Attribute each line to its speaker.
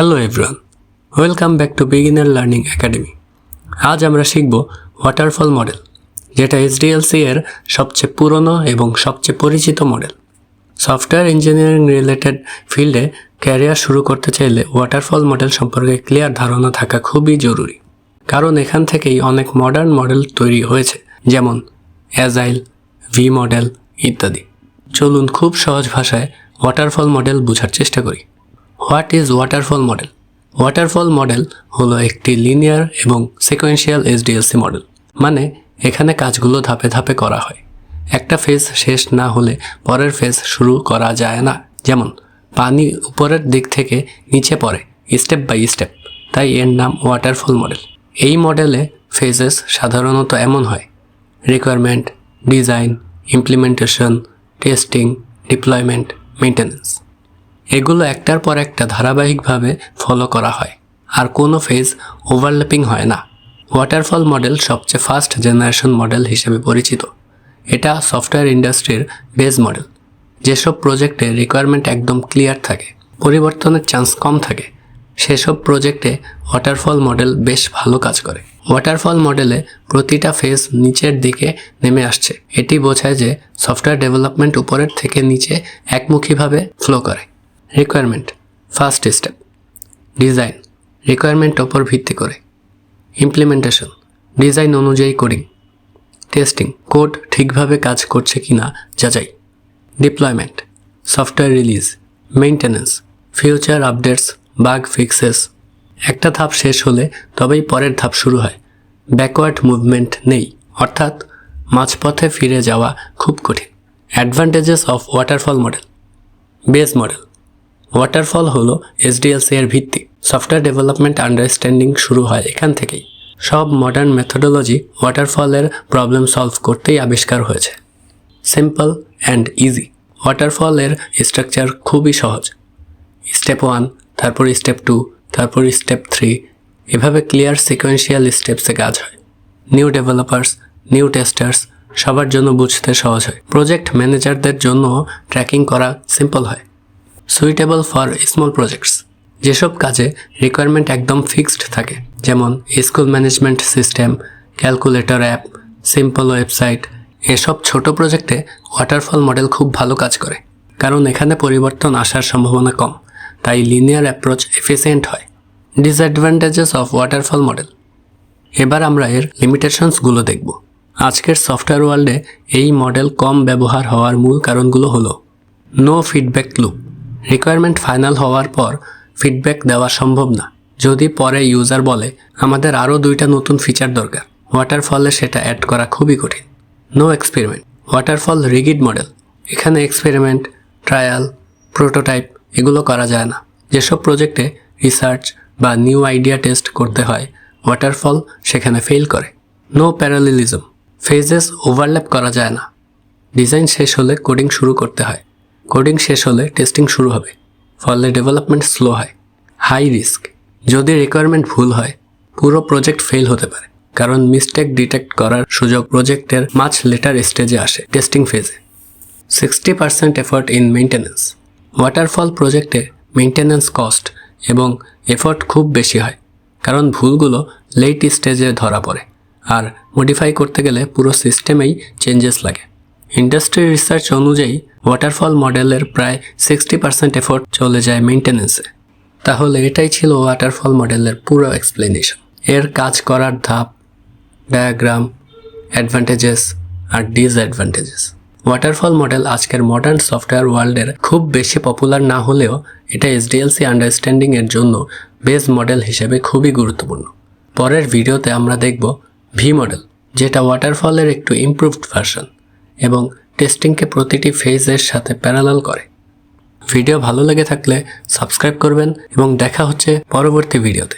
Speaker 1: Hello everyone, welcome back to beginner learning academy. আজ আমরা শিখব ওয়াটারফল মডেল, যেটা এসডিএলসি এর সবচেয়ে পুরনো এবং সবচেয়ে পরিচিত মডেল। সফটওয়্যার ইঞ্জিনিয়ারিং রিলেটেড ফিল্ডে ক্যারিয়ার শুরু করতে চাইলে ওয়াটারফল মডেল সম্পর্কে ক্লিয়ার ধারণা থাকা খুবই জরুরি, কারণ এখান থেকেই অনেক মডার্ন মডেল তৈরি হয়েছে, যেমন অ্যাজাইল, ভি মডেল ইত্যাদি। চলুন খুব সহজ ভাষায় ওয়াটারফল মডেল বোঝার চেষ্টা করি। What is waterfall model? Waterfall model হলো একটি লিনিয়ার এবং সিকোয়েন্সিয়াল এসডিএলসি মডেল। মানে এখানে কাজগুলো ধাপে ধাপে করা হয়, একটা ফেজ শেষ না হলে পরের ফেজ শুরু করা যায় না। যেমন পানি উপরের দিক থেকে নিচে পড়ে স্টেপ বাই স্টেপ, তাই এর নাম ওয়াটারফল মডেল। এই মডেলে ফেজেস সাধারণত এমন হয়: requirement, design, implementation, testing, deployment, maintenance. এগুলো একটার পর একটা ধারাবাহিকভাবে ফলো করা হয়, আর কোনো ফেজ ওভারল্যাপিং হয় না। ওয়াটারফল মডেল সবচেয়ে ফার্স্ট জেনারেশন মডেল হিসেবে পরিচিত। এটা সফটওয়্যার ইন্ডাস্ট্রির বেস মডেল। যেসব প্রজেক্টে রিকোয়ারমেন্ট একদম ক্লিয়ার থাকে, পরিবর্তনের চান্স কম থাকে, সেসব প্রজেক্টে ওয়াটারফল মডেল বেশ ভালো কাজ করে। ওয়াটারফল মডেলে প্রতিটা ফেজ নিচের দিকে নেমে আসছে। এটি বোঝায় যে সফটওয়্যার ডেভেলপমেন্ট উপরের থেকে নিচে একমুখীভাবে ফ্লো করে। Requirement first step, design requirement ওপর ভিত্তি করে, ইমপ্লিমেন্টেশন ডিজাইন অনুযায়ী কোডিং, টেস্টিং কোড ঠিকভাবে কাজ করছে কিনা যাচাই, deployment software release, maintenance future updates, bug fixes. একটা ধাপ শেষ হলে তবেই পরের ধাপ শুরু হয়। ব্যাকওয়ার্ড মুভমেন্ট নেই, অর্থাৎ মাঝপথে ফিরে যাওয়া খুব কঠিন। Advantages of waterfall model. Base model waterfall হলো এসডিএলসি এর ভিত্তি। সফটওয়্যার ডেভেলপমেন্ট আন্ডারস্ট্যান্ডিং শুরু হয় এখান থেকেই। সব মডার্ন মেথোডোলজি ওয়াটারফলের প্রবলেম সলভ করতেই আবিষ্কার হয়েছে। Simple and easy. ওয়াটারফলের স্ট্রাকচার খুবই সহজ। স্টেপ 1, তারপর স্টেপ 2, তারপর স্টেপ 3, এভাবে ক্লিয়ার সিকোয়েন্সিয়াল স্টেপসে কাজ হয়। নিউ ডেভেলপার্স, নিউ টেস্টার্স সবার জন্য বুঝতে সহজ হয়। প্রজেক্ট ম্যানেজারদের জন্য ট্র্যাকিং করা সিম্পল হয়। Suitable for small projects. যেসব কাজে রিকোয়ারমেন্ট একদম ফিক্সড থাকে, যেমন school management system, calculator app, simple website, এসব ছোট প্রজেক্টে ওয়াটারফল মডেল খুব ভালো কাজ করে, কারণ এখানে পরিবর্তন আসার সম্ভাবনা কম, তাই লিনিয়ার অ্যাপ্রোচ এফিসিয়েন্ট হয়। Disadvantages of waterfall model. এবার আমরা এর লিমিটেশনসগুলো দেখব। আজকের সফটওয়্যার ওয়ার্ল্ডে এই মডেল কম ব্যবহার হওয়ার মূল কারণগুলো হলো: no feedback loop. Requirement final হওয়ার পর ফিডব্যাক দেওয়া সম্ভব না। যদি পরে ইউজার বলে আমাদের আরও 2টা নতুন ফিচার দরকার, ওয়াটারফলে সেটা অ্যাড করা খুবই কঠিন। No experiment. Waterfall rigid model. এখানে এক্সপেরিমেন্ট, ট্রায়াল, প্রোটোটাইপ এগুলো করা যায় না। যেসব প্রজেক্টে রিসার্চ বা নিউ আইডিয়া টেস্ট করতে হয়, ওয়াটারফল সেখানে ফেল করে। No parallelism. ফেজেস ওভারল্যাপ করা যায় না। ডিজাইন শেষ হলে কোডিং শুরু করতে হয়, কোডিং শেষ হলে টেস্টিং শুরু হবে, ফলে ডেভেলপমেন্ট স্লো হয়। High risk. যদি রিকোয়ারমেন্ট ভুল হয়, পুরো প্রজেক্ট ফেল হতে পারে, কারণ মিস্টেক ডিটেক্ট করার সুযোগ প্রজেক্টের মাছ লেটার স্টেজে আসে, টেস্টিং ফেজে। 60% এফোর্ট ইন মেইনটেনেন্স। ওয়াটারফল প্রজেক্টে মেইনটেনেন্স কস্ট এবং এফোর্ট খুব বেশি হয়, কারণ ভুলগুলো লেট স্টেজে ধরা পড়ে, আর মডিফাই করতে গেলে পুরো সিস্টেমেই চেঞ্জেস লাগে। ইন্ডাস্ট্রি রিসার্চ অনুযায়ী ওয়াটারফল মডেলের প্রায় 60% এফোর্ট চলে যায় মেইনটেনেন্সে। তাহলে এটাই ছিল ওয়াটারফল মডেলের পুরো এক্সপ্লেনেশন। এর কাজ করার ধাপ, ডায়াগ্রাম, অ্যাডভান্টেজেস আর ডিসঅ্যাডভান্টেজেস। ওয়াটারফল মডেল আজকের মডার্ন সফটওয়্যার ওয়ার্ল্ডের খুব বেশি পপুলার না হলেও এটা এসডিএলসি আন্ডারস্ট্যান্ডিং এর জন্য বেস মডেল হিসেবে খুবই গুরুত্বপূর্ণ। পরের ভিডিওতে আমরা দেখব ভি মডেল, যেটা ওয়াটারফলের একটু ইমপ্রুভড ভার্সন এবং টেস্টিংকে প্রতিটি ফেজের সাথে প্যারালাল করে। ভিডিও ভালো লেগে থাকলে সাবস্ক্রাইব করবেন এবং দেখা হচ্ছে পরবর্তী ভিডিওতে।